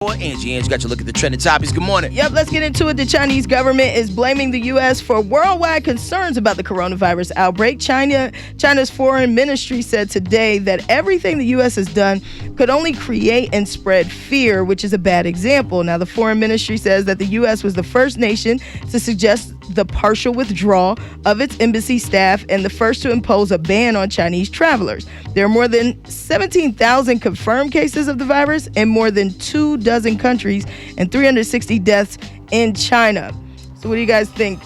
Angie, got your look at the trending topics. Good morning. Yep, let's get into it. The Chinese government is blaming the U.S. for worldwide concerns about the coronavirus outbreak. China's foreign ministry said today that everything the U.S. has done could only create and spread fear, which is a bad example. Now, the foreign ministry says that the U.S. was the first nation to suggest the partial withdrawal of its embassy staff and the first to impose a ban on Chinese travelers. There are more than 17,000 confirmed cases of the virus in more than 24 countries and 360 deaths in China. So what do you guys think?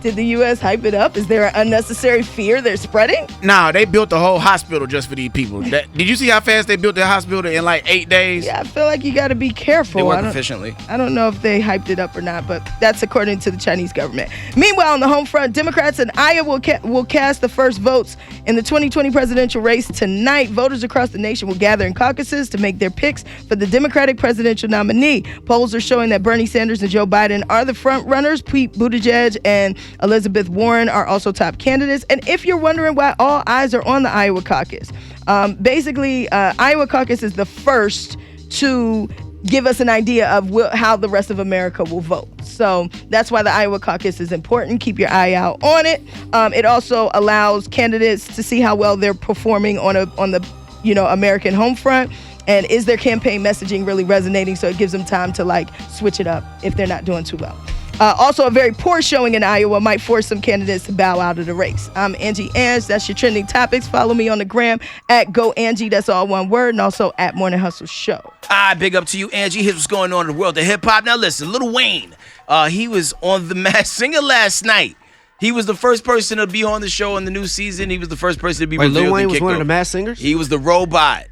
Did the U.S. hype it up? Is there an unnecessary fear they're spreading? Nah, they built the whole hospital just for these people. Did you see how fast they built the hospital in like 8 days? Yeah, I feel like you got to be careful. They work efficiently. I don't know if they hyped it up or not, but that's according to the Chinese government. Meanwhile, on the home front, Democrats in Iowa will cast the first votes in the 2020 presidential race tonight. Voters across the nation will gather in caucuses to make their picks for the Democratic presidential nominee. Polls are showing that Bernie Sanders and Joe Biden are the front runners. Pete Buttigieg and Elizabeth Warren are also top candidates. And if you're wondering why all eyes are on the Iowa caucus, basically, Iowa caucus is the first to give us an idea of how the rest of America will vote. So that's why the Iowa caucus is important. Keep your eye out on it. It also allows candidates to see how well they're performing on the American home front. And is their campaign messaging really resonating? So it gives them time to switch it up if they're not doing too well. Also, a very poor showing in Iowa might force some candidates to bow out of the race. I'm Angie Ange. That's your trending topics. Follow me on the gram at GoAngie. That's all one word. And also at Morning Hustle Show. Big up to you, Angie. Here's what's going on in the world of hip-hop. Now, listen, Lil Wayne, he was on The Masked Singer last night. He was the first person to be on the show in the new season. He was the first person to be revealed. Lil Wayne was one one of the Masked Singers? He was the robot.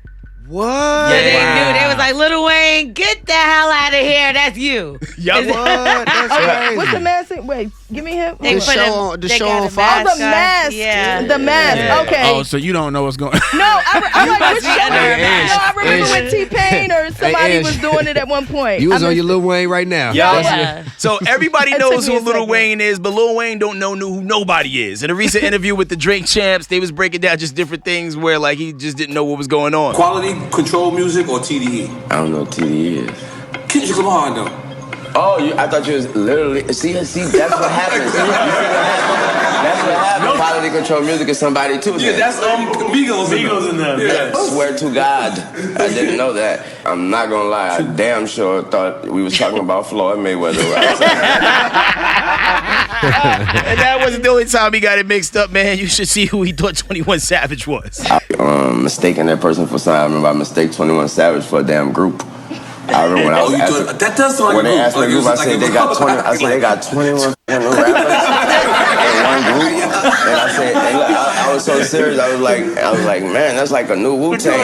What? Yeah, they knew. They was like, Lil Wayne, get the hell out of here. That's you. Yup. What? That's crazy. What's the mask? Wait, give me him. The show on Fox? Oh, the mask. Yeah. The mask. Yeah. Okay. Oh, so you don't know what's going on. No, I like which show? I remember Ange. when T-Pain or somebody Ange. was doing it at one point. You was on your Lil Wayne right now. Yeah. So everybody It knows took me who a Lil second. Wayne is, but Lil Wayne don't know who nobody is. In a recent interview with the Drink Champs, they was breaking down just different things where he just didn't know what was going on. Quality control music or TDE? I don't know what TDE is. Kendrick Lamar, though. Oh, I thought you was literally. See, that's what happens. That's what happens. Quality control music is somebody too. Yeah, that's Migos in them. Yeah. I swear to God, I didn't know that. I'm not gonna lie, I damn sure thought we was talking about Floyd Mayweather. And that wasn't the only time he got it mixed up, man. You should see who he thought 21 Savage was. Mistaking that person for something. I remember I mistake 21 Savage for a damn group. I remember when I was asking, that does sound when like they asked me group, I said they got 20. I said they got 21 rappers in one group, and I said, and look, I was so serious. I was like, man, that's like a new Wu-Tang.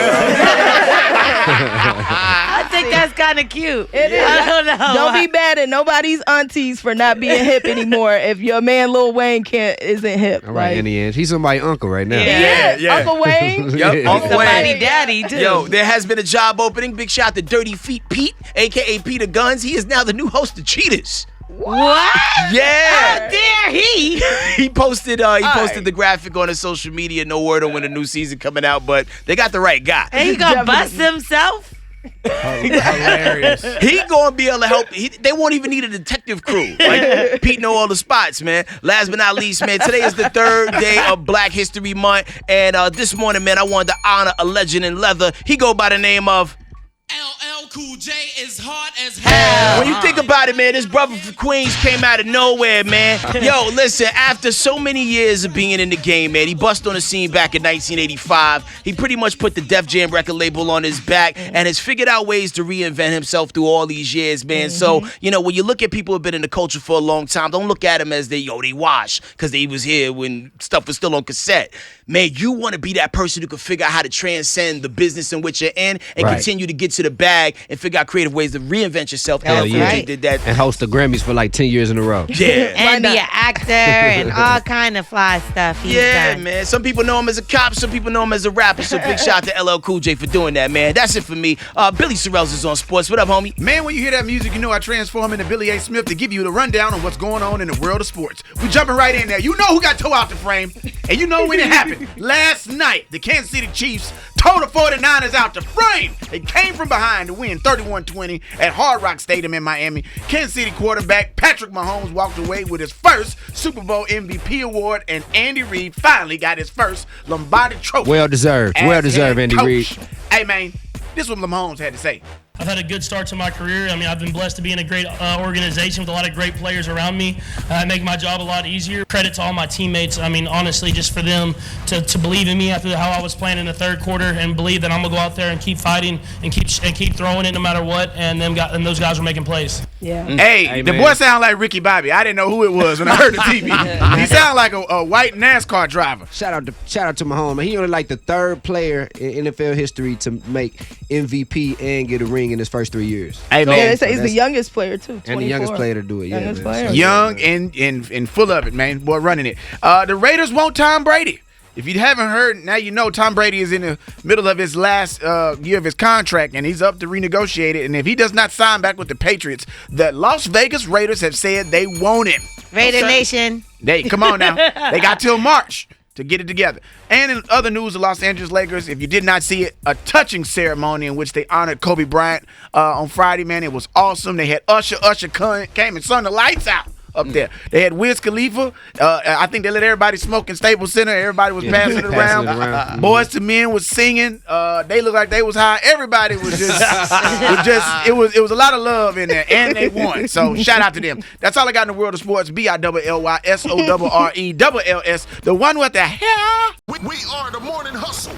I think that's kind of cute. It is. I don't know. Don't be mad at nobody's aunties for not being hip anymore if your man Lil Wayne isn't hip. All right, Annie Ange. He's somebody's uncle right now. Yeah. Uncle Wayne. Yep, Uncle Somebody Wayne. daddy, too. Yo, there has been a job opening. Big shout out to Dirty Feet Pete, a.k.a. Peter Guns. He is now the new host of Cheaters. What? Yeah. How dare he? He posted the graphic on his social media. No word on when the new season coming out, but they got the right guy. And he gonna bust himself? Hilarious. He gonna be able to help. They won't even need a detective crew. Pete know all the spots, man. Last but not least, man, today is the third day of Black History Month, and this morning, man, I wanted to honor a legend in leather. He go by the name of LL Cool J is hard as hell. When you think about it, man, this brother from Queens came out of nowhere, man. Yo, listen, after so many years of being in the game, man, he bust on the scene back in 1985. He pretty much put the Def Jam record label on his back and has figured out ways to reinvent himself through all these years, man. So, when you look at people who have been in the culture for a long time, don't look at them as they wash, because they was here when stuff was still on cassette. Man, you want to be that person who can figure out how to transcend the business in which you're in and continue to get to the bag and figure out creative ways to reinvent yourself. Hell And yeah. did that. And host the Grammys for like 10 years in a row. Yeah. And be an actor and all kind of fly stuff he's done. Man. Some people know him as a cop. Some people know him as a rapper. So big shout out to LL Cool J for doing that, man. That's it for me. Billy SORRELLS is on sports. What up, homie? Man, when you hear that music, you know I transform into Billy A. Smith to give you the rundown on what's going on in the world of sports. We jumping right in there. You know who got toe out the frame, and you know when it happened. Last night, the Kansas City Chiefs tore the 49ers out the frame. They came from behind to win 31-20 at Hard Rock Stadium in Miami. Kansas City quarterback Patrick Mahomes walked away with his first Super Bowl MVP award, and Andy Reid finally got his first Lombardi Trophy. Well deserved. Well deserved, Andy Reid. Hey, man, this is what Mahomes had to say. I've had a good start to my career. I mean, I've been blessed to be in a great organization with a lot of great players around me. Make my job a lot easier. Credit to all my teammates. I mean, honestly, just for them to believe in me after how I was playing in the third quarter and believe that I'm gonna go out there and keep fighting and keep throwing it no matter what. And those guys were making plays. Yeah. Hey, the boy sound like Ricky Bobby. I didn't know who it was when I heard the TV. He sound like a white NASCAR driver. Shout out to Mahomes. He only like the third player in NFL history to make MVP and get a ring in his first 3 years. Hey, man. Yeah, they say he's the youngest player too. 24. And the youngest player to do it. Yeah, Youngest man. player. Young and full of it, man. Boy, running it. The Raiders want Tom Brady. If you haven't heard, now you know Tom Brady is in the middle of his last year of his contract, and he's up to renegotiate it. And if he does not sign back with the Patriots, the Las Vegas Raiders have said they want him. Raider Nation. Come on now. They got till March to get it together. And in other news, the Los Angeles Lakers, if you did not see it, a touching ceremony in which they honored Kobe Bryant on Friday, man. It was awesome. They had Usher came and sung the lights out up there. They had Wiz Khalifa. I think they let everybody smoke in Staples Center. Everybody was passing it around. Boys to Men was singing. They looked like they was high. Everybody was just, it was a lot of love in there, and they won. So shout out to them. That's all I got in the world of sports. BILLYSORRELLS, the one with the hair. We are the Morning Hustle.